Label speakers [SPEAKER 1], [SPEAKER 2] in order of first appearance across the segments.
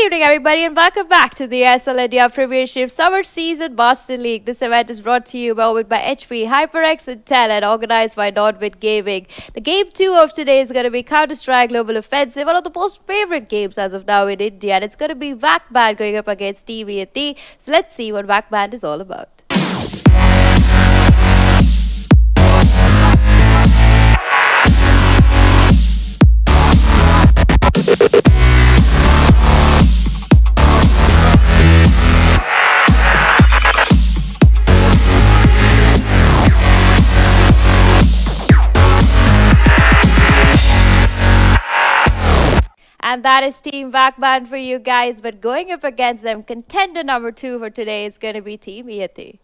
[SPEAKER 1] evening, everybody, and welcome back to the ESL India Premiership Summer Season Master League. This event is brought to you by HP, HyperX, and TEL, and organized by Nodbit Gaming. The game 2 of today is going to be Counter-Strike Global Offensive, one of the most favorite games as of now in India, and it's going to be Vac Baned going up against Team Iyati. So let's see what Vac Baned is all about. And that is Team Vac Baned for you guys. But going up against them, contender number 2 for today is going to be Team Iyati.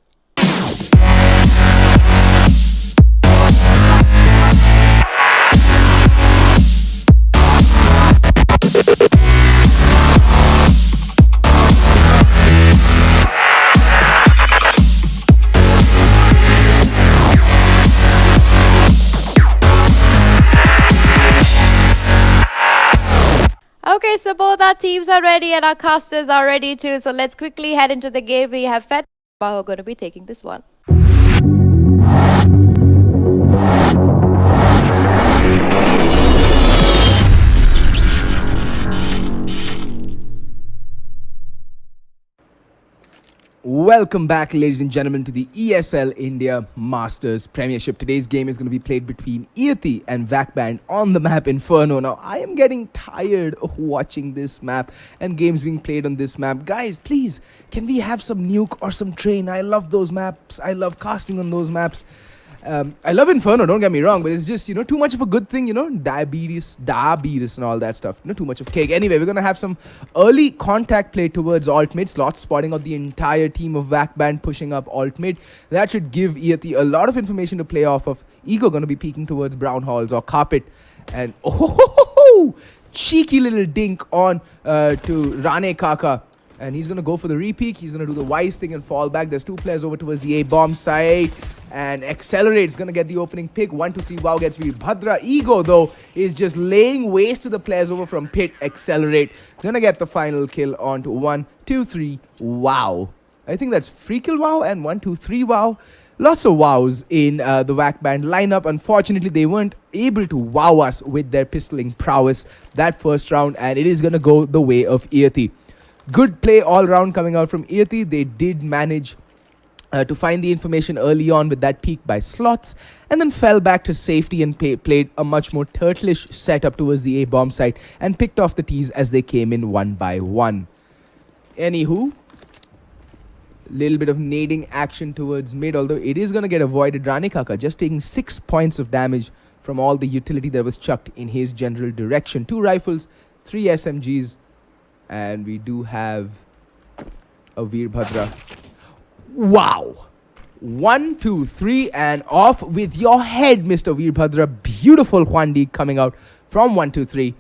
[SPEAKER 1] Okay, so both our teams are ready and our casters are ready too. So let's quickly head into the game. We have Fed who are going to be taking this one.
[SPEAKER 2] Welcome back, ladies and gentlemen, to the ESL India Masters Premiership. Today's game is going to be played between Iyati and Vac Baned on the map Inferno. Now, I am getting tired of watching this map and games being played on this map. Guys, please, can we have some nuke or some train? I love those maps. I love casting on those maps. I love Inferno, don't get me wrong, but it's just, too much of a good thing, diabetes and all that stuff. Too much of cake. Anyway, we're going to have some early contact play towards alt mid. Slots spotting out the entire team of Vac Baned pushing up alt mid. That should give Iyati a lot of information to play off of. Ego going to be peeking towards brown halls or carpet. And cheeky little dink on to Rane Kaka. And he's going to go for the repeat. He's going to do the wise thing and fall back. There's 2 players over towards the A-bomb side. And Accelerate's going to get the opening pick. 1, 2, 3. Wow gets Veerbhadra. Ego, though, is just laying waste to the players over from pit. Accelerate. Going to get the final kill onto 1, 2, 3. Wow. I think that's free kill wow and 1, 2, 3 wow. Lots of wows in the Vac Baned lineup. Unfortunately, they weren't able to wow us with their pistoling prowess that first round. And it is going to go the way of Iyati. Good play all round coming out from Iyati. They did manage to find the information early on with that peek by Slots, and then fell back to safety and played a much more turtlish setup towards the A-bomb site and picked off the Ts as they came in one by one. Anywho, little bit of nading action towards mid, although it is going to get avoided. Rane Kaka just taking 6 points of damage from all the utility that was chucked in his general direction. 2 rifles, 3 SMGs, and we do have a Veerbhadra. Wow. 1, 2, 3, and off with your head, Mr. Veerbhadra. Beautiful Hwandi coming out from 1, 2, 3.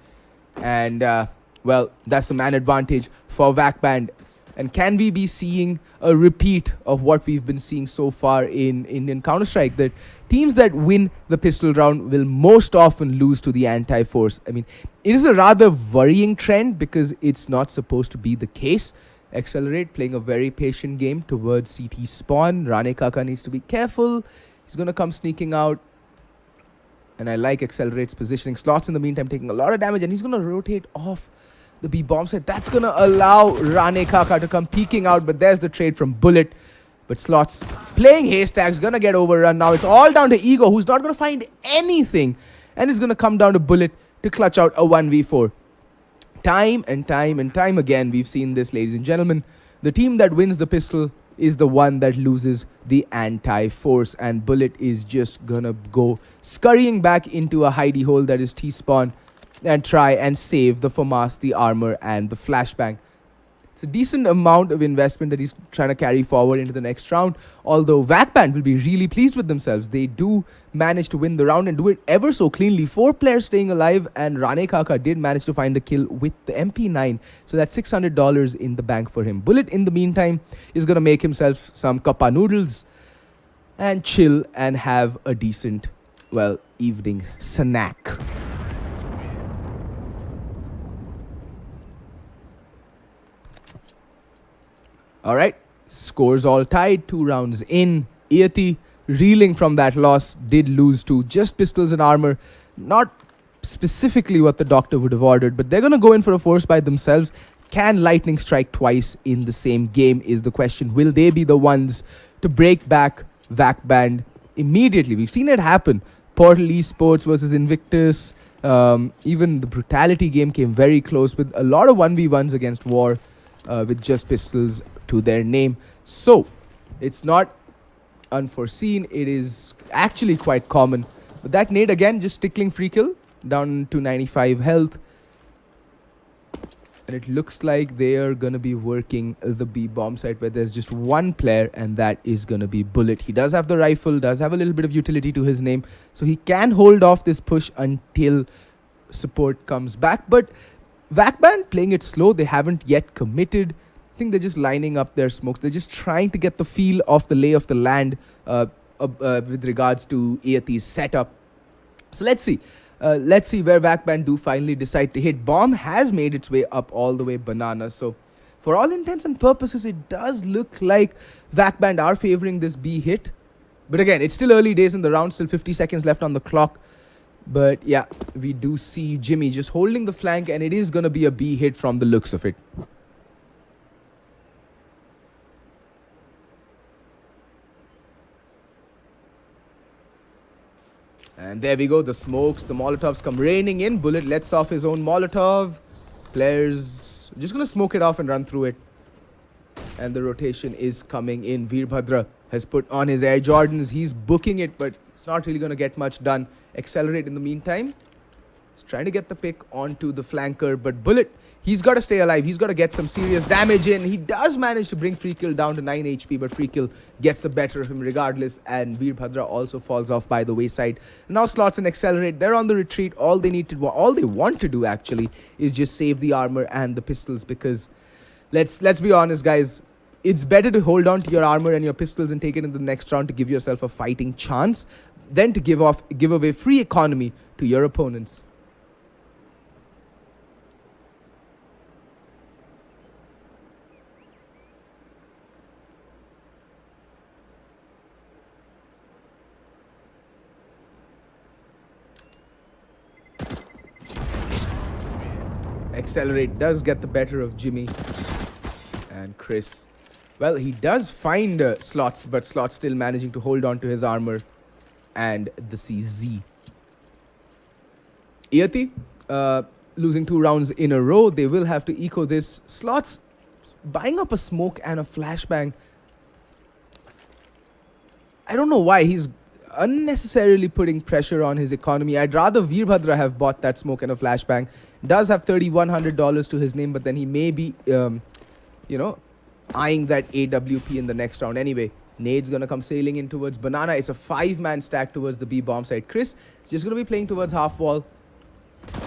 [SPEAKER 2] And, well, that's the man advantage for Vac Baned. And can we be seeing a repeat of what we've been seeing so far in Counter-Strike? That teams that win the pistol round will most often lose to the anti-force. I mean, it is a rather worrying trend because it's not supposed to be the case. Accelerate playing a very patient game towards CT spawn. Rane Kaka needs to be careful. He's going to come sneaking out. And I like Accelerate's positioning. Slots in the meantime taking a lot of damage, and he's going to rotate off the B-bomb side. That's going to allow Rane Kaka to come peeking out, but there's the trade from Bullet. But Slots playing haystacks, going to get overrun. Now it's all down to Ego, who's not going to find anything. And it's going to come down to Bullet to clutch out a 1v4. Time and time again, we've seen this, ladies and gentlemen. The team that wins the pistol is the one that loses the anti-force. And Bullet is just going to go scurrying back into a hidey hole that is T-spawn and try and save the FAMAS, the armor, and the flashbang. It's a decent amount of investment that he's trying to carry forward into the next round. Although Vac Baned will be really pleased with themselves. They do manage to win the round and do it ever so cleanly. 4 players staying alive, and Rane Kaka did manage to find the kill with the MP9. So that's $600 in the bank for him. Bullet, in the meantime, is going to make himself some kappa noodles and chill and have a decent, well, evening snack. All right, scores all tied, 2 rounds in. Iyati, reeling from that loss, did lose to just pistols and armor. Not specifically what the doctor would have ordered, but they're going to go in for a force by themselves. Can lightning strike twice in the same game is the question. Will they be the ones to break back Vac Baned immediately? We've seen it happen. Portal Esports versus Invictus. Even the Brutality game came very close with a lot of 1v1s against War with just pistols to their name. So it's not unforeseen. It is actually quite common. But that nade again, just tickling free kill down to 95 health. And it looks like they are going to be working the B bomb site where there's just one player, and that is going to be Bullet. He does have the rifle, does have a little bit of utility to his name, so he can hold off this push until support comes back. But Vac Baned playing it slow. They haven't yet committed. I think they're just lining up their smokes. They're just trying to get the feel of the lay of the land with regards to Iyati's setup. So let's see. Let's see where Vac Baned do finally decide to hit. Bomb has made its way up all the way banana. So for all intents and purposes, it does look like Vac Baned are favoring this B hit. But again, it's still early days in the round. Still 50 seconds left on the clock. But yeah, we do see Jimmy just holding the flank, and it is going to be a B hit from the looks of it. And there we go, the smokes, the Molotovs come raining in. Bullet lets off his own Molotov. Players just going to smoke it off and run through it. And the rotation is coming in. Veerbhadra has put on his Air Jordans. He's booking it, but it's not really going to get much done. Accelerate in the meantime. He's trying to get the pick onto the flanker, but Bullet, he's got to stay alive. He's got to get some serious damage in. He does manage to bring Free Kill down to 9 HP, but Free Kill gets the better of him regardless, and Veerbhadra also falls off by the wayside. Now Slots and Accelerate, they're on the retreat. All they want to do actually is just save the armor and the pistols, because let's be honest, guys, it's better to hold on to your armor and your pistols and take it in the next round to give yourself a fighting chance than to give away free economy to your opponents. Accelerate does get the better of Jimmy and Chris. Well, he does find Slots, but Slots still managing to hold on to his armor and the CZ. Iyati losing 2 rounds in a row. They will have to eco this. Slots buying up a smoke and a flashbang. I don't know why. He's unnecessarily putting pressure on his economy. I'd rather Veerbhadra have bought that smoke and a flashbang. Does have $3,100 to his name, but then he may be, eyeing that AWP in the next round anyway. Nade's going to come sailing in towards Banana. It's a 5-man stack towards the B bomb site. Chris is just going to be playing towards half wall.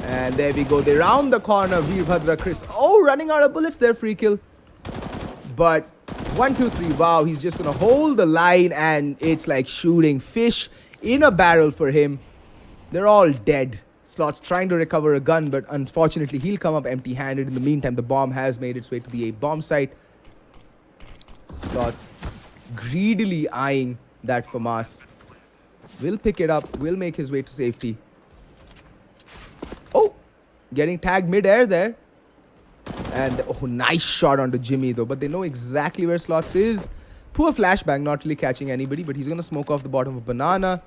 [SPEAKER 2] And there we go. They round the corner. Veerbhadra, Chris. Oh, running out of bullets there. Free kill. But 1, 2, 3. Wow, he's just going to hold the line, and it's like shooting fish in a barrel for him. They're all dead. Slots trying to recover a gun, but unfortunately he'll come up empty-handed. In the meantime, the bomb has made its way to the A bomb site. Slots greedily eyeing that FAMAS. Will pick it up, will make his way to safety. Oh, getting tagged mid-air there. And, oh, nice shot onto Jimmy though, but they know exactly where Slots is. Poor flashbang, not really catching anybody, but he's going to smoke off the bottom of Banana.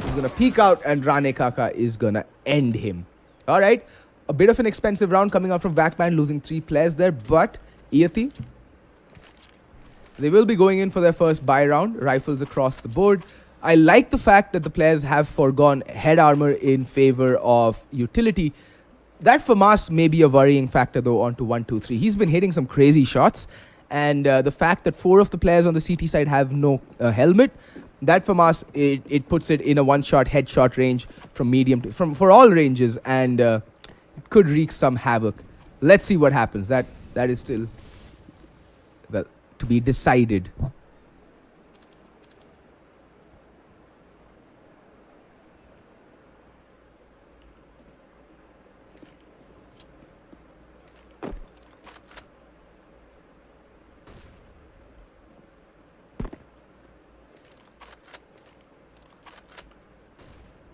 [SPEAKER 2] He's going to peek out, and Rane Kaka is going to end him. All right. A bit of an expensive round coming out from Vac Baned, losing 3 players there. But Iyati, they will be going in for their first buy round. Rifles across the board. I like the fact that the players have foregone head armor in favor of utility. That FAMAS may be a worrying factor, though, onto 1, 2, 3. He's been hitting some crazy shots. And the fact that 4 of the players on the CT side have no helmet, that FAMAS, it puts it in a one-shot headshot range from medium to, for all ranges, and it could wreak some havoc. Let's see what happens. That is still, well, to be decided.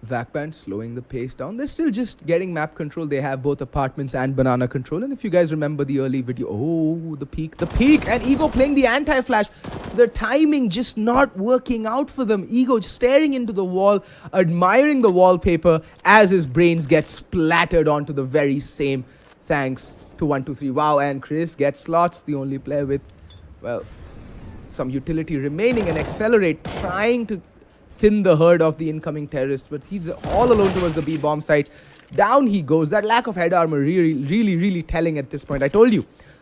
[SPEAKER 2] Vac Baned slowing the pace down. They're still just getting map control. They have both apartments and banana control. And if you guys remember the early video, oh, the peak, and Ego playing the anti-flash. The timing just not working out for them. Ego just staring into the wall, admiring the wallpaper as his brains get splattered onto the very same. Thanks to 123. Wow, and Chris gets slots, the only player with, well, some utility remaining, and Accelerate trying to thin the herd of the incoming terrorists, but he's all alone towards the B bomb site. Down he goes. That lack of head armor really telling at this point. I told you,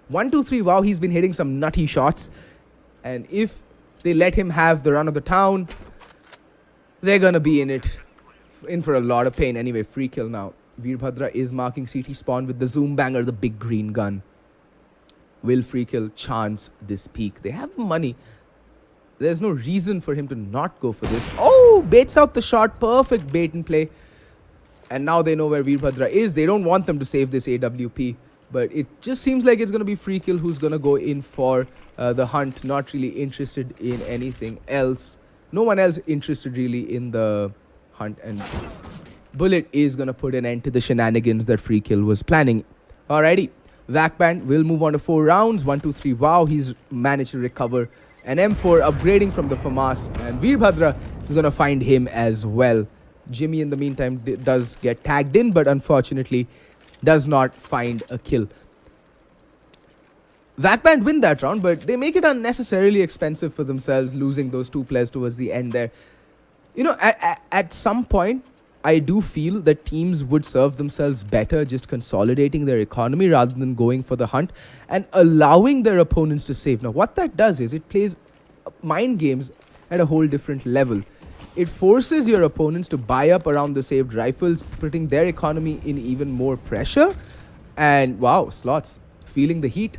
[SPEAKER 2] 123. Wow, he's been hitting some nutty shots, and if they let him have the run of the town, they're gonna be in for a lot of pain. Anyway, free kill now. Veerbhadra is marking CT spawn with the zoom banger, the big green gun. Will free kill chance this peak? They have the money. There's no reason for him to not go for this. Oh, baits out the shot. Perfect bait and play. And now they know where Veerbhadra is. They don't want them to save this AWP. But it just seems like it's going to be free kill who's going to go in for the hunt. Not really interested in anything else. No one else interested really in the hunt. And Bullet is going to put an end to the shenanigans that free kill was planning. Alrighty. Vac Baned will move on to 4 rounds. 123. Wow, he's managed to recover an M4, upgrading from the FAMAS, and Veerbhadra is going to find him as well. Jimmy, in the meantime, does get tagged in, but unfortunately does not find a kill. Vac Baned win that round, but they make it unnecessarily expensive for themselves, losing those 2 players towards the end there. You know, at some point, I do feel that teams would serve themselves better just consolidating their economy rather than going for the hunt and allowing their opponents to save. Now, what that does is it plays mind games at a whole different level. It forces your opponents to buy up around the saved rifles, putting their economy in even more pressure. And wow, Slots feeling the heat,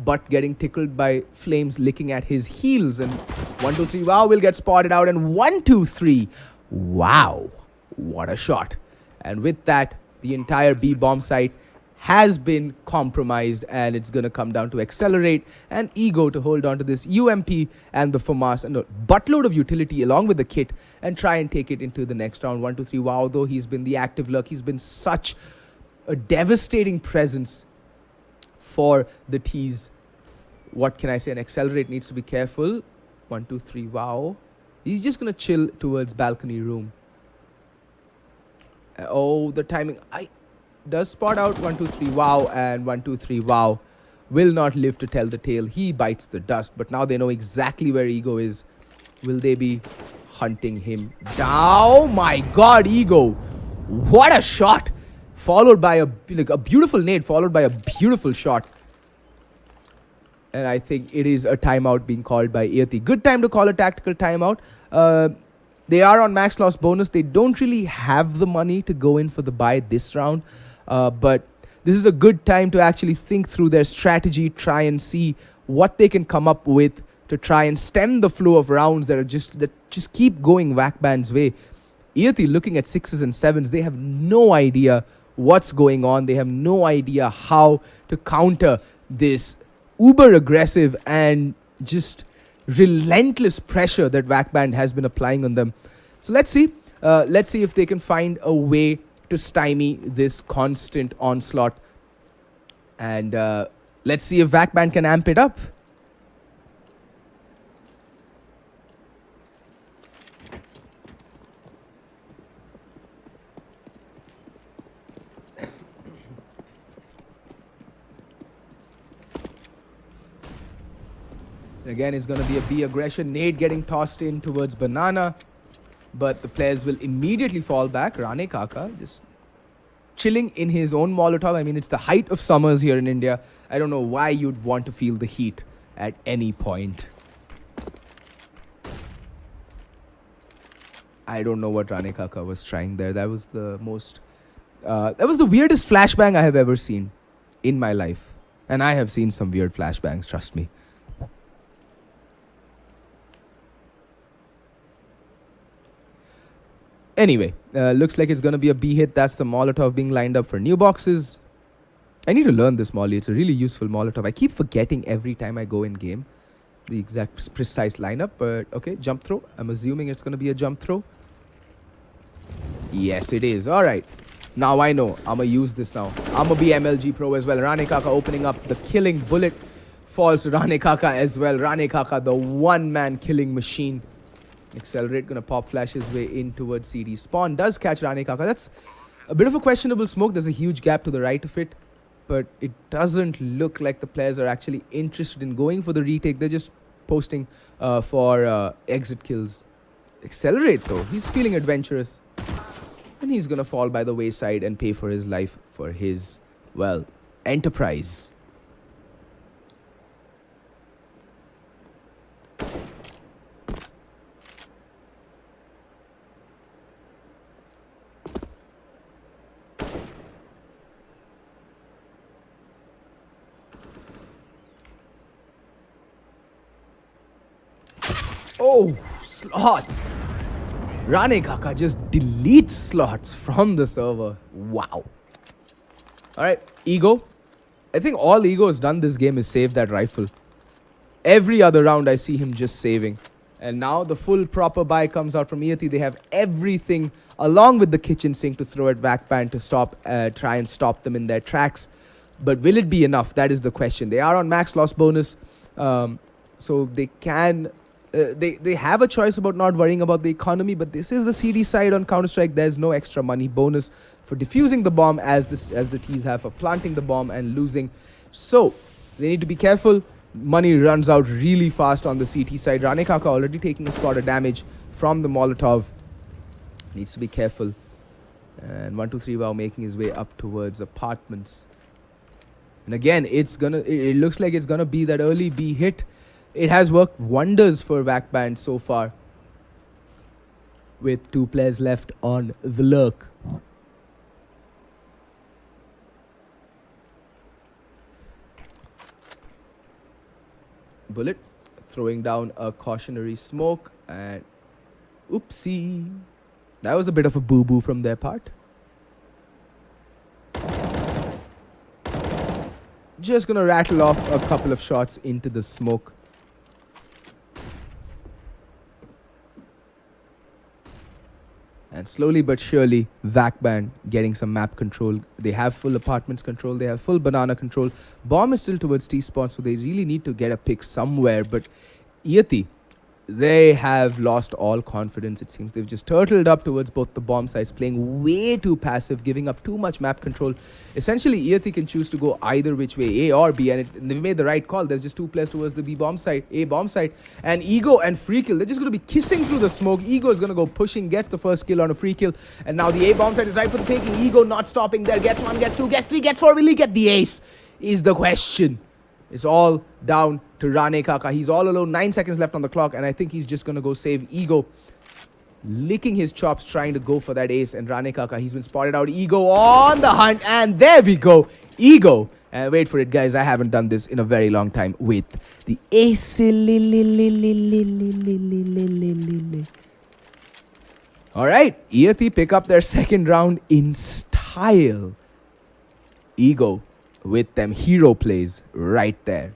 [SPEAKER 2] but getting tickled by flames licking at his heels. And 123, wow, will get spotted out. And 123, wow. What a shot. And with that, the entire B bomb site has been compromised, and it's going to come down to Accelerate and Ego to hold on to this UMP and the FAMAS and a buttload of utility along with the kit and try and take it into the next round. 123. Wow, though, he's been the active luck. He's been such a devastating presence for the T's. What can I say? And Accelerate needs to be careful. 123. Wow. He's just going to chill towards balcony room. Oh, the timing. Does spot out 123. Wow, and 123. Wow will not live to tell the tale. He bites the dust, but now they know exactly where Ego is. Will they be hunting him down? Oh my God, Ego! What a shot! Followed by a beautiful nade, followed by a beautiful shot. And I think it is a timeout being called by Iyati. Good time to call a tactical timeout. They are on max loss bonus. They don't really have the money to go in for the buy this round. But this is a good time to actually think through their strategy, try and see what they can come up with to try and stem the flow of rounds that just keep going Vac Baned's way. Iyati looking at 6s and 7s. They have no idea what's going on. They have no idea how to counter this uber aggressive and just relentless pressure that Vac Baned has been applying on them. So let's see if they can find a way to stymie this constant onslaught, and let's see if Vac Baned can amp it up. Again, it's going to be a B aggression. Nade getting tossed in towards Banana. But the players will immediately fall back. Rane Kaka just chilling in his own Molotov. I mean, it's the height of summers here in India. I don't know why you'd want to feel the heat at any point. I don't know what Rane Kaka was trying there. That was the most... that was the weirdest flashbang I have ever seen in my life. And I have seen some weird flashbangs, trust me. Anyway, looks like it's going to be a B hit. That's the Molotov being lined up for new boxes. I need to learn this Molly. It's a really useful Molotov. I keep forgetting every time I go in game the exact precise lineup. But okay, jump throw. I'm assuming it's going to be a jump throw. Yes, it is. All right. Now I know. I'm going to use this now. I'm going to be MLG Pro as well. Rane Kaka opening up the killing bullet. Falls to Rane Kaka as well. Rane Kaka, the one-man killing machine. Accelerate, going to pop flash his way in towards CD. Spawn does catch Rane Kaka. That's a bit of a questionable smoke. There's a huge gap to the right of it. But it doesn't look like the players are actually interested in going for the retake. They're just posting for exit kills. Accelerate, though. He's feeling adventurous. And he's going to fall by the wayside and pay for his life for his, well, enterprise. Oh, slots. Rane Kaka just deletes slots from the server. Wow. Alright, Ego. I think all Ego has done this game is save that rifle. Every other round I see him just saving. And now the full proper buy comes out from Iyati. They have everything along with the kitchen sink to throw at Vac Baned to try and stop them in their tracks. But will it be enough? That is the question. They are on max loss bonus. So they can... They have a choice about not worrying about the economy, but this is the CD side on Counter-Strike. There's no extra money bonus for defusing the bomb as the T's have for planting the bomb and losing. So they need to be careful. Money runs out really fast on the CT side. Rane Kaka already taking a spot of damage from the Molotov. Needs to be careful. And 123 Wow making his way up towards apartments. And again, it looks like it's gonna be that early B hit. It has worked wonders for Vac Baned so far. With 2 players left on the lurk. Bullet throwing down a cautionary smoke and oopsie. That was a bit of a boo-boo from their part. Just gonna rattle off a couple of shots into the smoke. And slowly but surely, Vac Baned getting some map control. They have full apartments control. They have full banana control. Bomb is still towards T-spawn, so they really need to get a pick somewhere. But Iyati, they have lost all confidence, it seems. They've just turtled up towards both the bomb sites, playing way too passive, giving up too much map control. Essentially, Iyati can choose to go either which way, A or B, and they've made the right call. There's just 2 players towards the B bomb site, A bomb site, and Ego and Free Kill, they're just going to be kissing through the smoke. Ego is going to go pushing, gets the first kill on a Free Kill, and now the A bomb site is right for the taking. Ego not stopping there, gets 1, gets 2, gets 3, gets 4. Will he get the ace? Is the question. It's all down to Rane Kaka. He's all alone, 9 seconds left on the clock, and I think he's just going to go save Ego. Licking his chops, trying to go for that ace, and Rane Kaka, he's been spotted out. Ego on the hunt, and there we go. Ego. Wait for it, guys. I haven't done this in a very long time with the ace. Alright, Iyati pick up their second round in style. Ego with them hero plays right there.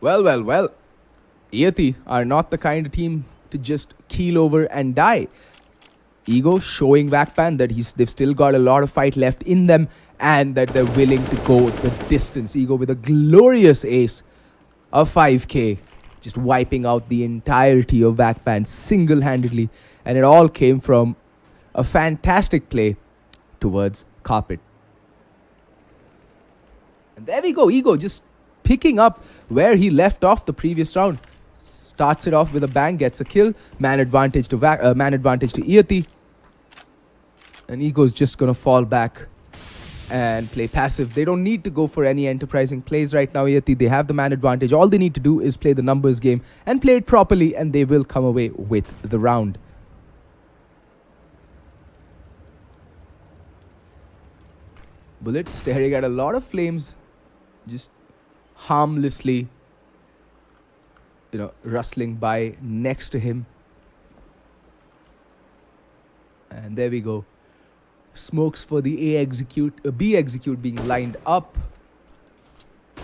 [SPEAKER 2] Well. Iyati are not the kind of team to just keel over and die. Ego showing Vac Baned that they've still got a lot of fight left in them and that they're willing to go the distance. Ego with a glorious ace of 5k, just wiping out the entirety of Vac Baned single-handedly, and it all came from a fantastic play towards Carpet. And there we go, Ego just picking up where he left off the previous round. Starts it off with a bang, gets a kill. Man advantage to Iyati. And Ego's just going to fall back and play passive. They don't need to go for any enterprising plays right now, Iyati. They have the man advantage. All they need to do is play the numbers game and play it properly, and they will come away with the round. Bullet staring at a lot of flames, just harmlessly rustling by next to him. And there we go. Smokes for the B execute being lined up.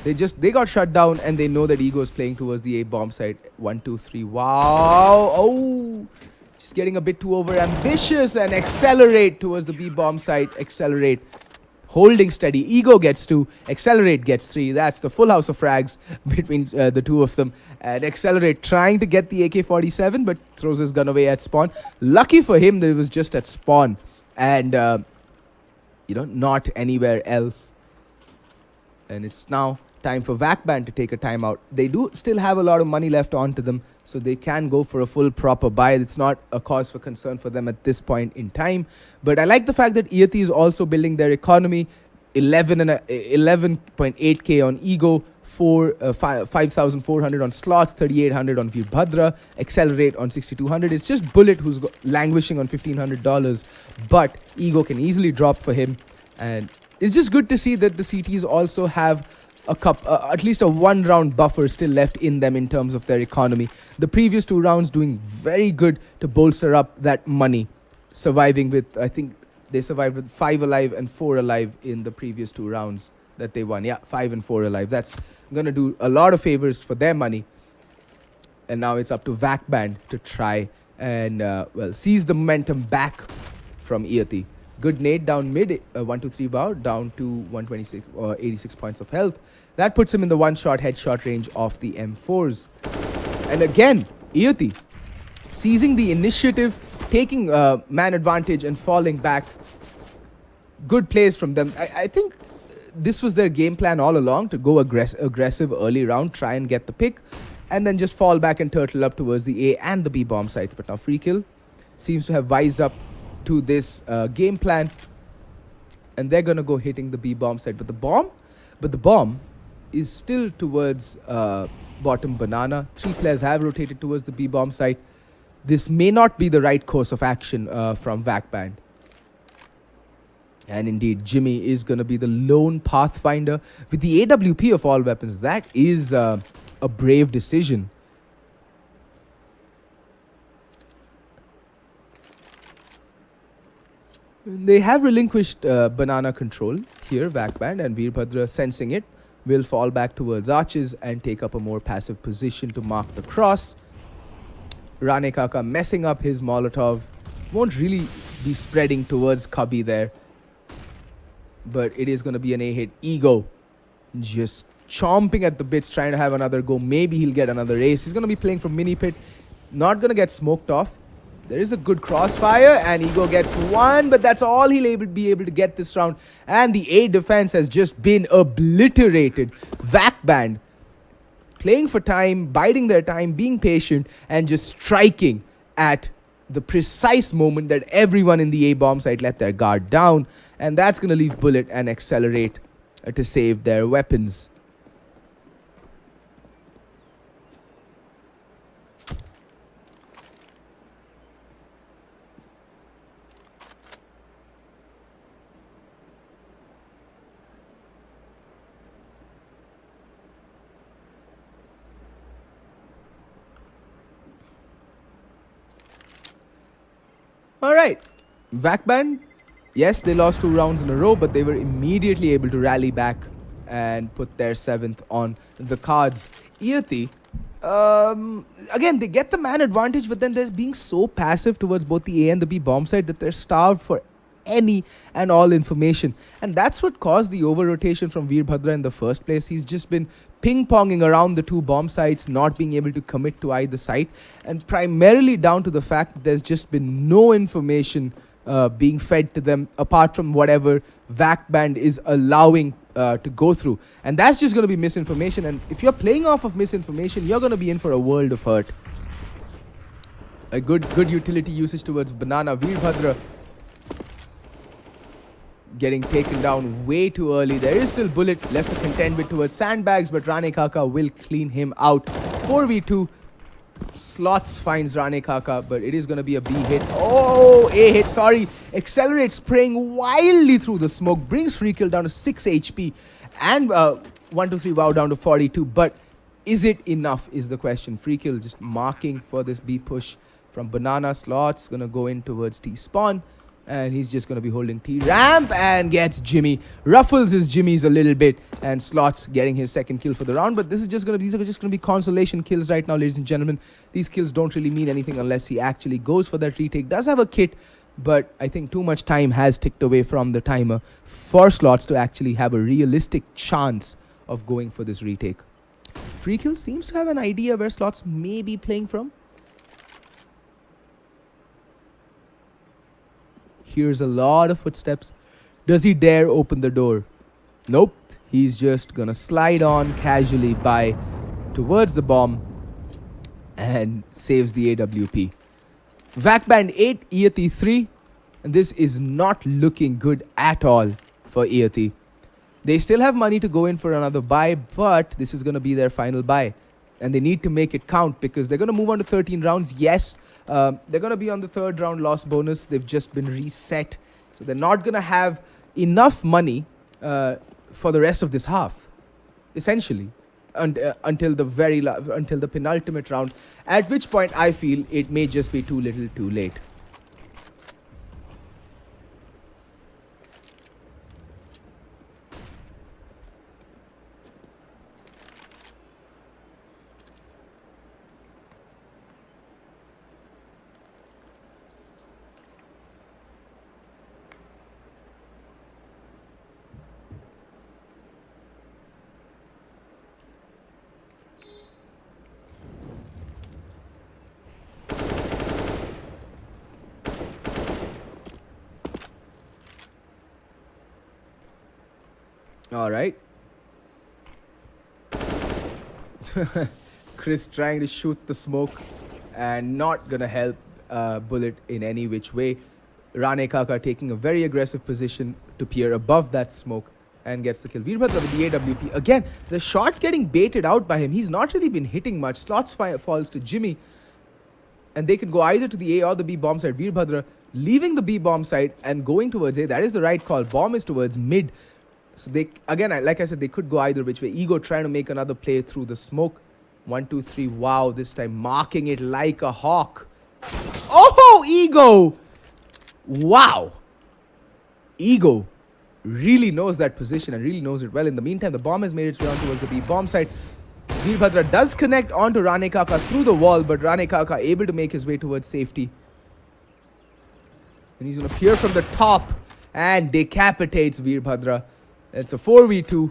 [SPEAKER 2] They got shut down, and they know that Ego is playing towards the A bomb site. 1, 2, 3. Wow. Oh, just getting a bit too over ambitious, and accelerate towards the B bomb site. Accelerate. Holding steady. Ego gets 2. Accelerate gets 3. That's the full house of frags between the two of them. And Accelerate trying to get the AK-47, but throws his gun away at spawn. Lucky for him that it was just at spawn. And, not anywhere else. And it's now time for Vac Baned to take a timeout. They do still have a lot of money left onto them, so they can go for a full proper buy. It's not a cause for concern for them at this point in time. But I like the fact that Iyati is also building their economy. 11.8k on Ego, 5,400 on Slots, 3,800 on Veerbhadra, Accelerate on 6,200. It's just Bullet who's languishing on $1,500, but Ego can easily drop for him. And it's just good to see that the CTs also have at least a 1 round buffer still left in them in terms of their economy. The previous 2 rounds doing very good to bolster up that money, surviving with, I think they survived with 5 alive and 4 alive in the previous 2 rounds that they won. Yeah, 5 and 4 alive. That's going to do a lot of favors for their money. And now it's up to Vac Baned to try and seize the momentum back from Iyati. Good nade down mid, 1, 2, 3 bow, down to 126 or 86 points of health. That puts him in the one-shot headshot range of the M4s. And again, Iyati seizing the initiative, taking man advantage and falling back. Good plays from them. I think this was their game plan all along, to go aggressive early round, try and get the pick, and then just fall back and turtle up towards the A and the B bomb sites. But now Free Kill seems to have wised up to this game plan, and they're gonna go hitting the B bomb site. But the bomb is still towards bottom banana. 3 players have rotated towards the B bomb site. This may not be the right course of action from Vac Baned. And indeed, Jimmy is gonna be the lone pathfinder with the AWP of all weapons. That is a brave decision. They have relinquished banana control here, Vac Baned, and Veerbhadra, sensing it, will fall back towards arches and take up a more passive position to mark the cross. Rane Kaka messing up his Molotov. Won't really be spreading towards Cubby there. But it is going to be an A-hit. Ego just chomping at the bits, trying to have another go. Maybe he'll get another ace. He's going to be playing from mini pit. Not going to get smoked off. There is a good crossfire, and Ego gets 1, but that's all he'll be able to get this round. And the A defense has just been obliterated. Vac Baned playing for time, biding their time, being patient, and just striking at the precise moment that everyone in the A bomb site let their guard down. And that's going to leave Bullet and Accelerate to save their weapons. Alright, Vac Baned, yes, they lost 2 rounds in a row, but they were immediately able to rally back and put their 7th on the cards. Iyati, again, they get the man advantage, but then they're being so passive towards both the A and the B bomb site that they're starved for any and all information. And that's what caused the over-rotation from Veerbhadra in the first place. He's just been ping-ponging around the 2 bomb sites, not being able to commit to either site, and primarily down to the fact that there's just been no information being fed to them apart from whatever Vac Baned is allowing to go through. And that's just going to be misinformation, and if you're playing off of misinformation, you're going to be in for a world of hurt. A good utility usage towards banana. Veerbhadra getting taken down way too early. There is still Bullet left to contend with towards sandbags, but Rane Kaka will clean him out. 4v2. Slots finds Rane Kaka, but it is going to be a B hit. Oh, A hit, sorry. Accelerate spraying wildly through the smoke. Brings Free Kill down to 6 HP. And 1, 2, 3 wow down to 42. But Is it enough is the question. Free kill just marking for this B push from Banana. Slots gonna go in towards T spawn, and he's just gonna be holding T ramp and gets Jimmy. Ruffles his Jimmy's a little bit, and Slots getting his second kill for the round. But these are just gonna be consolation kills right now, ladies and gentlemen. These kills don't really mean anything unless he actually goes for that retake. Does have a kit, but I think too much time has ticked away from the timer for Slots to actually have a realistic chance of going for this retake. Free kill seems to have an idea where Slots may be playing from. Here's a lot of footsteps. Does he dare open the door? Nope. He's just gonna slide on casually by towards the bomb and saves the AWP. Vac Baned 8, Iyati 3. And this is not looking good at all for Iyati. They still have money to go in for another buy, but this is going to be their final buy. And they need to make it count because they're going to move on to 13 rounds. Yes, they're going to be on the third round loss bonus. They've just been reset. So they're not going to have enough money for the rest of this half, essentially, until the penultimate round, at which point I feel it may just be too little too late. All right. Chris trying to shoot the smoke and not gonna help Bullet in any which way. Rane Kaka taking a very aggressive position to peer above that smoke and gets the kill. Veerbhadra with the AWP. Again, the shot getting baited out by him. He's not really been hitting much. Slots falls to Jimmy. And they can go either to the A or the B bomb side. Veerbhadra leaving the B bomb side and going towards A. That is the right call. Bomb is towards mid. So they, again, like I said, they could go either which way. Ego trying to make another play through the smoke. 1, 2, 3. Wow, this time marking it like a hawk. Oh, Ego! Wow. Ego really knows that position and really knows it well. In the meantime, the bomb has made its way on towards the B bomb side. Veerbhadra does connect onto Rane Kaka through the wall, but Rane Kaka able to make his way towards safety. And he's going to peer from the top and decapitates Veerbhadra. It's a 4v2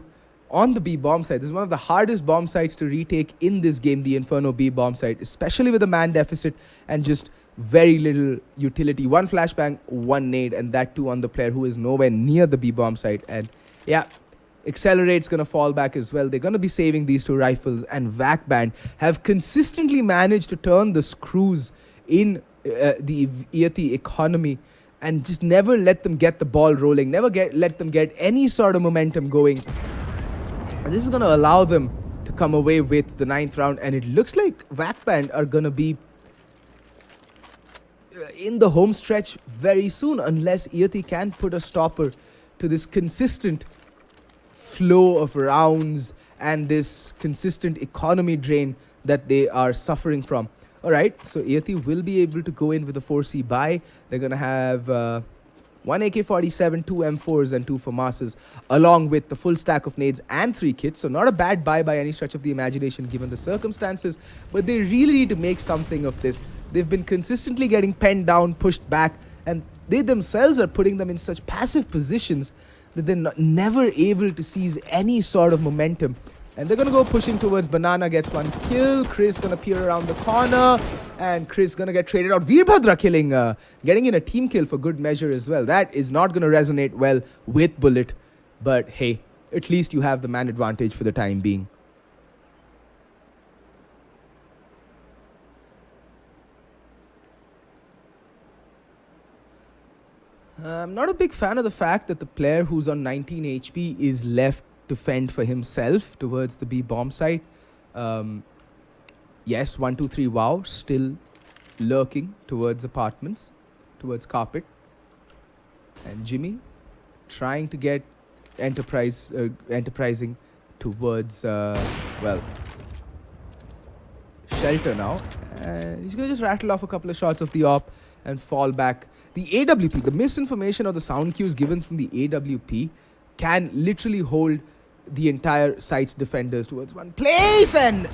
[SPEAKER 2] on the B bomb site. This is one of the hardest bomb sites to retake in this game, the Inferno B bomb site, especially with a man deficit and just very little utility. One flashbang, one nade, and that too on the player who is nowhere near the B bomb site. And yeah, Accelerate's going to fall back as well. They're going to be saving these two rifles, and Vac Baned have consistently managed to turn the screws in the Iyati economy and just never let them get the ball rolling, let them get any sort of momentum going. And this is going to allow them to come away with the 9th round, and it looks like Vac Baned are going to be in the home stretch very soon, unless Iyati can put a stopper to this consistent flow of rounds and this consistent economy drain that they are suffering from. Alright, so Iyati will be able to go in with a 4C buy. They're going to have 1 AK-47, 2 M4s and 2 FAMASs, along with the full stack of nades and 3 kits. So not a bad buy by any stretch of the imagination given the circumstances, but they really need to make something of this. They've been consistently getting penned down, pushed back, and they themselves are putting them in such passive positions that they're never able to seize any sort of momentum. And they're going to go pushing towards Banana, gets one kill. Chris going to peer around the corner, and Chris going to get traded out. Veerbhadra getting in a team kill for good measure as well. That is not going to resonate well with Bullet, but hey, at least you have the man advantage for the time being. I'm not a big fan of the fact that the player who's on 19 HP is left to fend for himself towards the B bomb site. Yes, 1, 2, 3, wow, still lurking towards apartments, towards carpet. And Jimmy trying to get enterprising towards, well, shelter now. And he's going to just rattle off a couple of shots of the op and fall back. The AWP, the misinformation or the sound cues given from the AWP can literally hold the entire site's defenders towards one place, and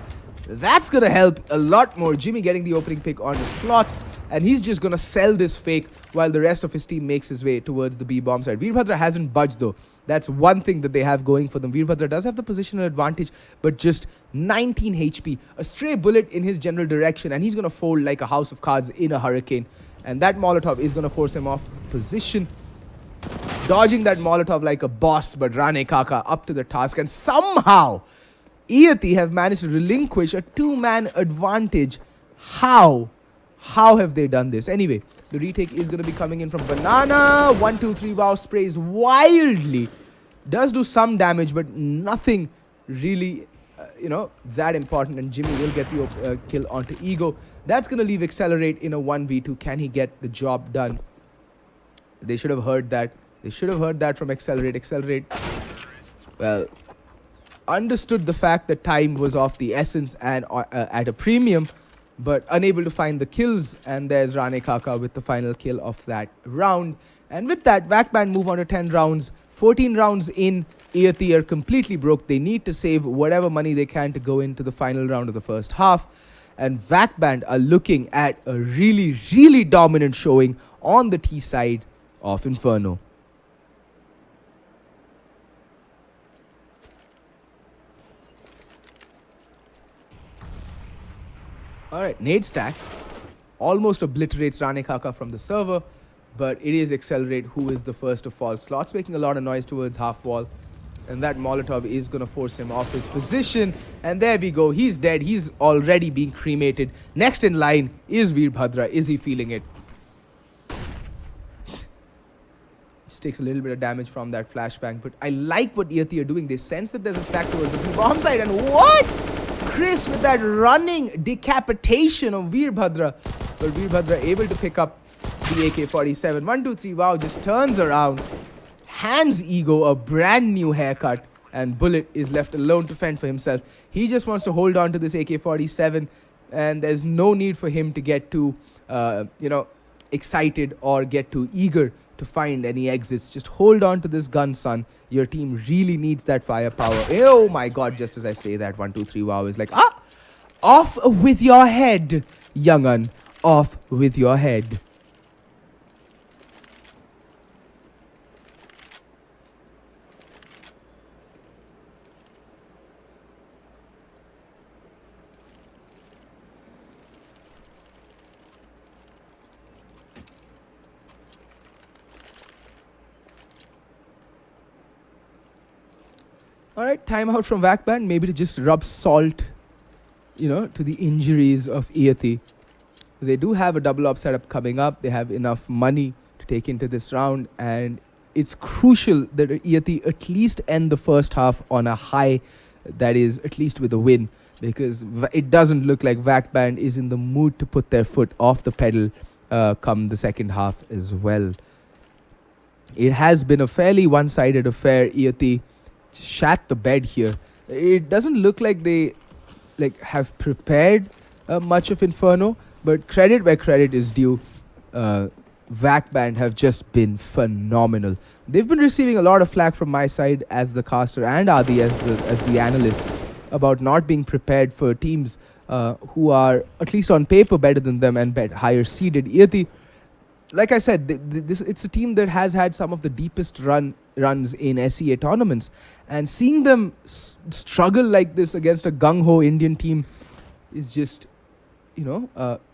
[SPEAKER 2] that's gonna help a lot more. Jimmy getting the opening pick on the slots, and he's just gonna sell this fake while the rest of his team makes his way towards the B bomb side. Veerbhadra hasn't budged though. That's one thing that they have going for them. Veerbhadra does have the positional advantage, but just 19 HP. A stray bullet in his general direction, and he's gonna fold like a house of cards in a hurricane. And that Molotov is gonna force him off position. Dodging that Molotov like a boss, but Rane Kaka up to the task, and somehow Iyati have managed to relinquish a two-man advantage. How have they done this? Anyway, the retake is going to be coming in from Banana. 1, 2, 3, wow, sprays wildly. Does do some damage, but nothing really, that important. And Jimmy will get the kill onto Ego. That's going to leave Accelerate in a 1v2. Can he get the job done? They should have heard that. They should have heard that from Accelerate. Accelerate, well, understood the fact that time was of the essence and at a premium, but unable to find the kills. And there's Rane Kaka with the final kill of that round. And with that, Vac Baned move on to 10 rounds. 14 rounds in, Iyati are completely broke. They need to save whatever money they can to go into the final round of the first half. And Vac Baned are looking at a really, really dominant showing on the T side of Inferno. Alright, nade stack almost obliterates Rane Kaka from the server, but it is Accelerate who is the first to fall. Slots making a lot of noise towards half wall, and that Molotov is going to force him off his position. And there we go, he's dead. He's already being cremated. Next in line is Veerbhadra. Is he feeling it? Just takes a little bit of damage from that flashbang, but I like what Iyati are doing. They sense that there's a stack towards the bomb side, and what? Chris with that running decapitation of Veerbhadra. But Veerbhadra able to pick up the AK-47. 1, 2, 3, wow, just turns around, hands Ego a brand new haircut, and Bullet is left alone to fend for himself. He just wants to hold on to this AK-47, and there's no need for him to get too, excited or get too eager to find any exits. Just hold on to this gun, son. Your team really needs that firepower. Oh my god, just as I say that, 1, 2, 3, wow is like, off with your head, young'un. Off with your head. Alright, timeout from Vac Baned, maybe to just rub salt, to the injuries of Iyati. They do have a double op setup coming up. They have enough money to take into this round, and it's crucial that Iyati at least end the first half on a high, that is, at least with a win, because it doesn't look like Vac Baned is in the mood to put their foot off the pedal come the second half as well. It has been a fairly one-sided affair. Iyati shat the bed here. It doesn't look like they have prepared much of Inferno, but credit where credit is due. Vac Baned have just been phenomenal. They've been receiving a lot of flack from my side as the caster and Adi as the analyst about not being prepared for teams who are at least on paper better than them and higher seeded. Iyati, like I said, it's a team that has had some of the deepest runs in SEA tournaments, and seeing them struggle like this against a gung-ho Indian team is just,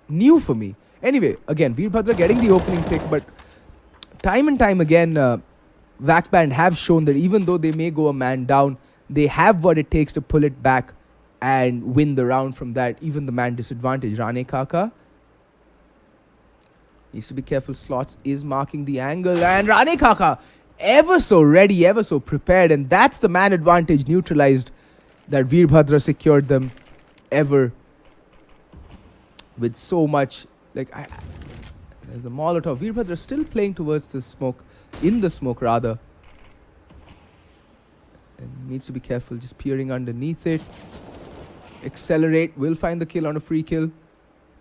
[SPEAKER 2] new for me. Anyway, again, Veerbhadra getting the opening pick, but time and time again, Vac Baned have shown that even though they may go a man down, they have what it takes to pull it back and win the round from that, even the man disadvantage. Rane Kaka needs to be careful. Slots is marking the angle, and Rane Kaka ever so ready, ever so prepared, and that's the man advantage neutralized that Veerbhadra secured them ever with so much. There's a Molotov. Veerbhadra still playing towards the smoke, in the smoke rather, and needs to be careful, just peering underneath it. Accelerate will find the kill on a free kill.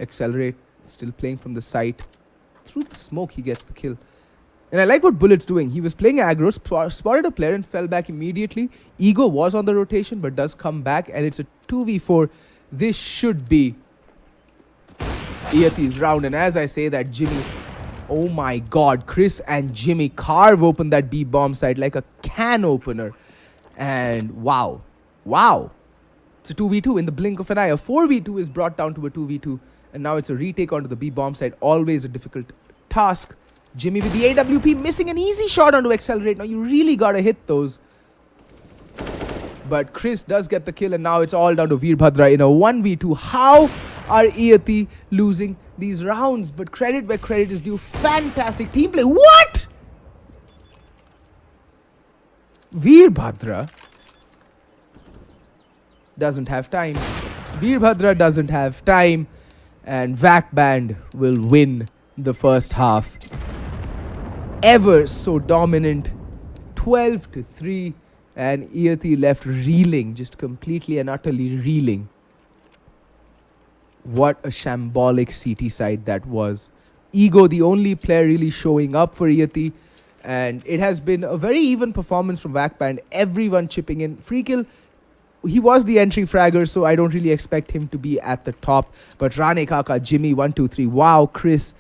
[SPEAKER 2] Accelerate still playing from the site. Through the smoke he gets the kill. And I like what Bullet's doing. He was playing aggro, spotted a player and fell back immediately. Ego was on the rotation but does come back, and it's a 2v4. This should be Iyati's round. And as I say that, Jimmy, oh my god, Chris and Jimmy carve open that B bomb site like a can opener. And wow. It's a 2v2 in the blink of an eye. A 4v2 is brought down to a 2v2. And now it's a retake onto the B bomb site. Always a difficult task. Jimmy with the AWP, missing an easy shot onto Accelerate. Now you really gotta hit those. But Chris does get the kill, and now it's all down to Veerbhadra in a 1v2. How are Iyati losing these rounds? But credit where credit is due. Fantastic team play. What? Veerbhadra doesn't have time. Veerbhadra doesn't have time. And Vac Baned will win the first half. Ever so dominant. 12-3. And Iyati left reeling. Just completely and utterly reeling. What a shambolic CT side that was. Ego, the only player really showing up for Iyati. And it has been a very even performance from Vac Baned. Everyone chipping in. Free kill. He was the entry fragger, so I don't really expect him to be at the top. But Rane Kaka, Jimmy, 1, 2, 3. Wow, Chris.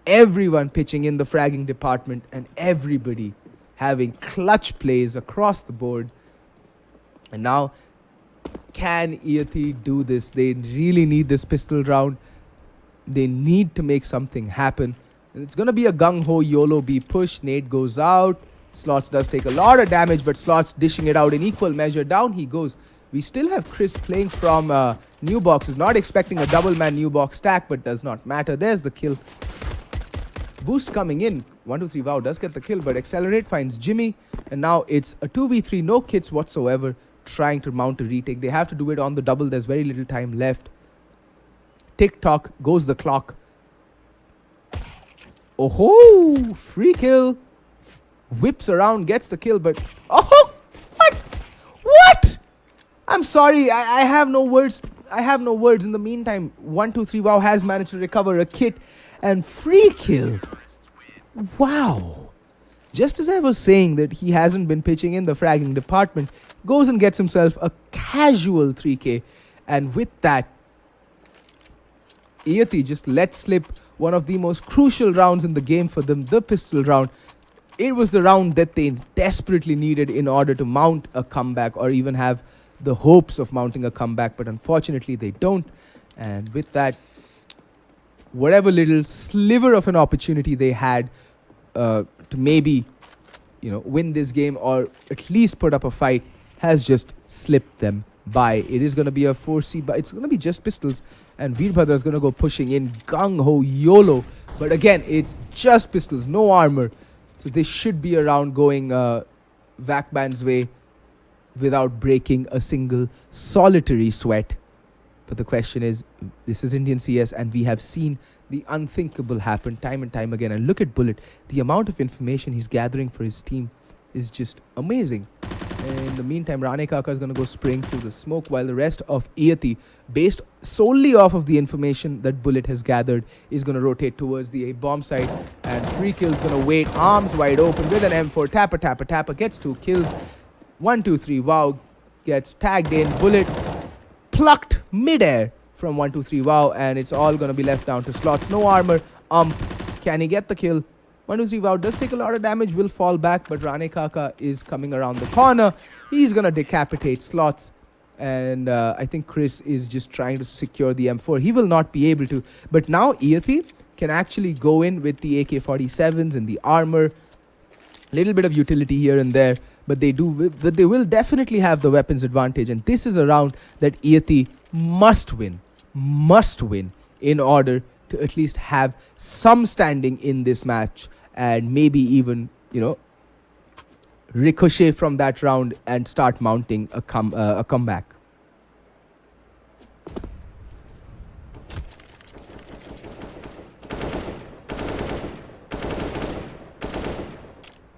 [SPEAKER 2] Everyone pitching in the fragging department. And everybody having clutch plays across the board. And now, can Iyati do this? They really need this pistol round. They need to make something happen. And it's going to be a gung-ho YOLO B push. Nade goes out. Slots does take a lot of damage, but Slots dishing it out in equal measure. Down he goes. We still have Chris playing from new boxes. Not expecting a double-man new box stack, but does not matter. There's the kill. Boost coming in. 1, 2, 3. Wow, does get the kill, but Accelerate finds Jimmy. And now it's a 2v3. No kits whatsoever. Trying to mount a retake. They have to do it on the double. There's very little time left. Tick-tock goes the clock. Oh-ho! Free kill. Whips around, gets the kill, but... Oh! What? I'm sorry, I have no words. I have no words. In the meantime, 1, 2, 3. Wow has managed to recover a kit and free kill. Wow. Just as I was saying that he hasn't been pitching in the fragging department, goes and gets himself a casual 3k. And with that, Iyati just let slip one of the most crucial rounds in the game for them, the pistol round. It was the round that they desperately needed in order to mount a comeback or even have the hopes of mounting a comeback, but unfortunately they don't. And with that, whatever little sliver of an opportunity they had to maybe, win this game or at least put up a fight has just slipped them by. It is going to be a 4C, but it's going to be just pistols, and Veerbhadra is going to go pushing in gung-ho YOLO. But again, it's just pistols, no armor. So this should be a round going Vac Band's way without breaking a single solitary sweat. But the question is, this is Indian CS, and we have seen the unthinkable happen time and time again. And look at Bullet. The amount of information he's gathering for his team is just amazing. And in the meantime, Rane Kaka is going to go spraying through the smoke, while the rest of Iyati, based solely off of the information that Bullet has gathered, is going to rotate towards the A-bomb site. And free kill is going to wait arms wide open with an M4. Tapper. Gets 2 kills. 1, 2, 3. Wow. Gets tagged in. Bullet plucked midair from 1, 2, 3. Wow. And it's all going to be left down to Slots. No armor. Can he get the kill? 1, 2, 3. Wow. Does take a lot of damage. Will fall back. But Rane Kaka is coming around the corner. He's going to decapitate Slots. And I think Chris is just trying to secure the M4. He will not be able to. But now Iyati can actually go in with the AK-47s and the armor. Little bit of utility here and there. But they will definitely have the weapons advantage. And this is a round that Iyati must win in order to at least have some standing in this match, and maybe even, ricochet from that round and start mounting a comeback.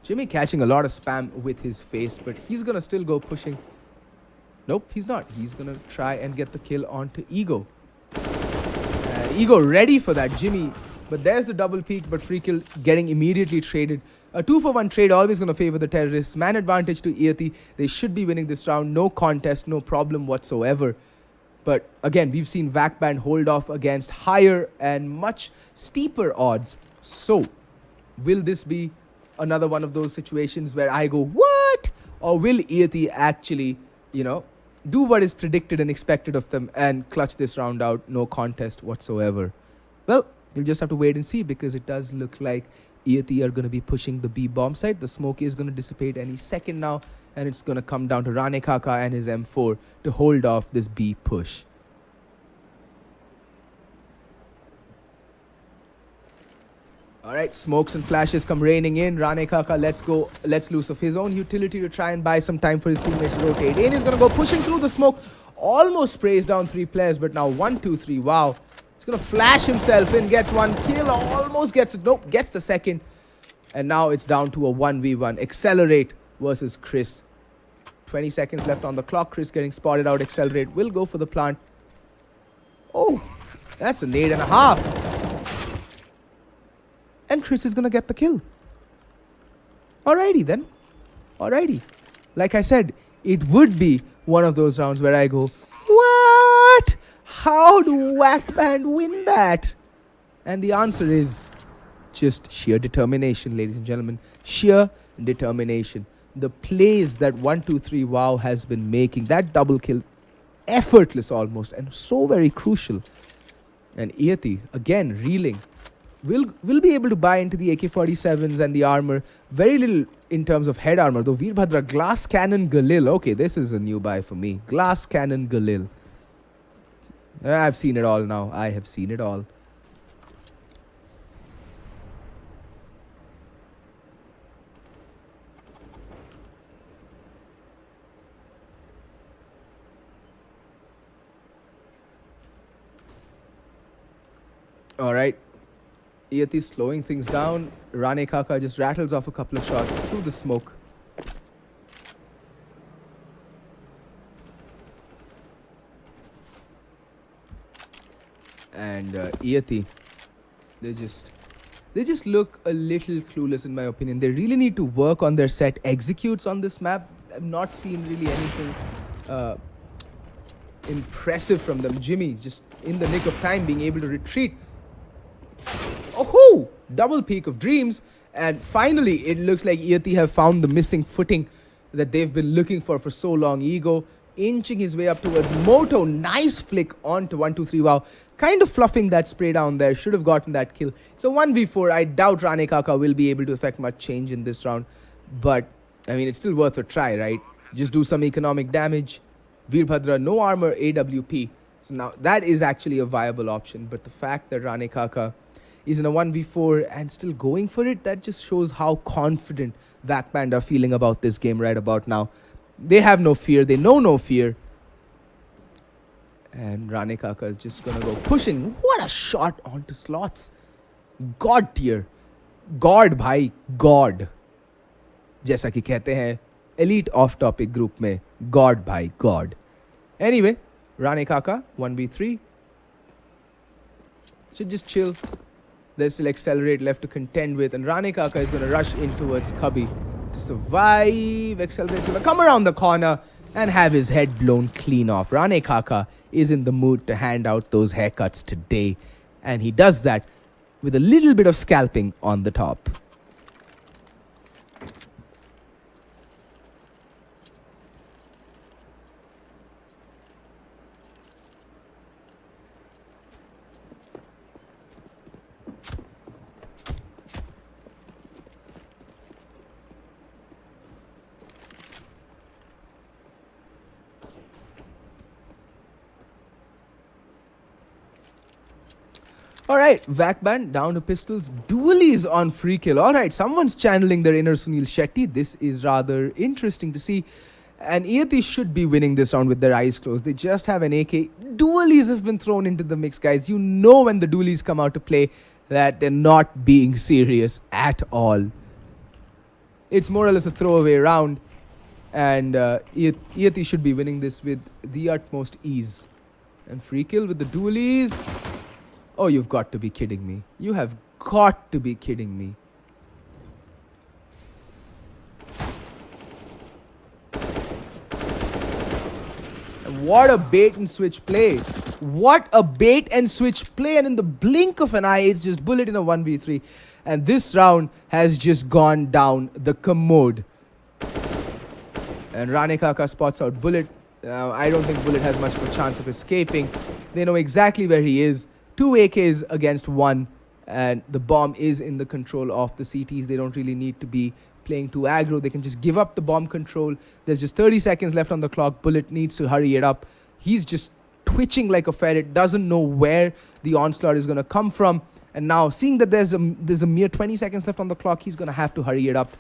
[SPEAKER 2] Jimmy catching a lot of spam with his face, but he's going to still go pushing. Nope, he's not. He's gonna try and get the kill onto Ego. Ego ready for that, Jimmy. But there's the double peak, but free kill getting immediately traded. A 2-for-1 trade always going to favor the terrorists. Man advantage to Iyati. They should be winning this round. No contest, no problem whatsoever. But again, we've seen Vac Baned hold off against higher and much steeper odds. So, will this be another one of those situations where I go, what? Or will Iyati actually, do what is predicted and expected of them and clutch this round out? No contest whatsoever. Well, you'll just have to wait and see, because it does look like Iyati are going to be pushing the B bomb site. The smoke is going to dissipate any second now, and it's going to come down to Rane Kaka and his M4 to hold off this B push. Alright, smokes and flashes come raining in. Rane Kaka lets loose of his own utility to try and buy some time for his teammates to rotate in. He's going to go pushing through the smoke. Almost sprays down 3 players, but now 1, 2, 3. Wow. He's going to flash himself in, gets 1 kill, almost gets it. Nope, gets the second. And now it's down to a 1v1. Accelerate versus Chris. 20 seconds left on the clock. Chris getting spotted out. Accelerate will go for the plant. Oh, that's a nade and a half. And Chris is going to get the kill. Alrighty then. Alrighty. Like I said, it would be one of those rounds where I go, what? How do Vac Baned win that? And the answer is just sheer determination, ladies and gentlemen. Sheer determination. The plays that 1, 2, 3 WoW has been making, that double kill, effortless almost, and so very crucial. And Iyati, again, reeling. Will be able to buy into the AK-47s and the armor. Very little in terms of head armor, though. Veerbhadra, Glass Cannon Galil. Okay, this is a new buy for me. Glass Cannon Galil. I've seen it all now. I have seen it all. Alright. Iyati slowing things down. Rane Kaka just rattles off a couple of shots through the smoke. And Iyati, they just look a little clueless in my opinion. They really need to work on their set executes on this map. I've not seen really anything impressive from them. Jimmy just in the nick of time being able to retreat. Oh, double peak of dreams. And finally, it looks like Iyati have found the missing footing that they've been looking for so long. Ego inching his way up towards Moto. Nice flick onto 1, 2, 3. Wow. Kind of fluffing that spray down there. Should have gotten that kill. It's a 1v4. I doubt Rane Kaka will be able to effect much change in this round. But, I mean, it's still worth a try, right? Just do some economic damage. Veerbhadra, no armor, AWP. So now that is actually a viable option. But the fact that Rane Kaka is in a 1v4 and still going for it, that just shows how confident Vac Baned are feeling about this game right about now. They have no fear. They know no fear. And Rane Kaka is just going to go pushing. What a shot onto slots. God tier. God bhai. God. जैसा कि कहते हैं elite off topic group में God bhai. God. Anyway, Rane Kaka 1v3. Should just chill. There's still Accelerate left to contend with. And Rane Kaka is going to rush in towards Cubby to survive. Accelerate's going to come around the corner and have his head blown clean off. Rane Kaka is in the mood to hand out those haircuts today. And he does that with a little bit of scalping on the top. Alright, Vac Baned down to pistols. Dualies on free kill. Alright, someone's channeling their inner Sunil Shetty. This is rather interesting to see. And Iyati should be winning this round with their eyes closed. They just have an AK. Dualies have been thrown into the mix, guys. You know when the dualies come out to play that they're not being serious at all. It's more or less a throwaway round. And Iyati should be winning this with the utmost ease. And free kill with the dualies. Oh, you've got to be kidding me. You have got to be kidding me. What a bait and switch play. What a bait and switch play. And in the blink of an eye, it's just Bullet in a 1v3. And this round has just gone down the commode. And Rane Kaka spots out Bullet. I don't think Bullet has much of a chance of escaping. They know exactly where he is. 2 AKs against 1. And the bomb is in the control of the CTs. They don't really need to be playing too aggro. They can just give up the bomb control. There's just 30 seconds left on the clock. Bullet needs to hurry it up. He's just twitching like a ferret. Doesn't know where the onslaught is going to come from. And now, seeing that there's a mere 20 seconds left on the clock, he's going to have to hurry it up.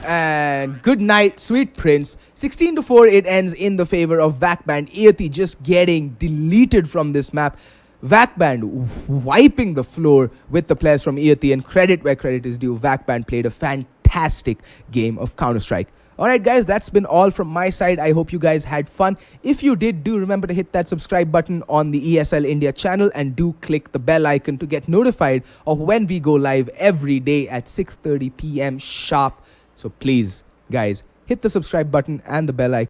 [SPEAKER 2] And good night, sweet prince. 16-4, it ends in the favor of Vac Baned. Iyati just getting deleted from this map. Vac Baned wiping the floor with the players from Iyati, and credit where credit is due. Vac Baned played a fantastic game of Counter-Strike. Alright guys, that's been all from my side. I hope you guys had fun. If you did, do remember to hit that subscribe button on the ESL India channel, and do click the bell icon to get notified of when we go live every day at 6:30 PM sharp. So please, guys, hit the subscribe button and the bell icon.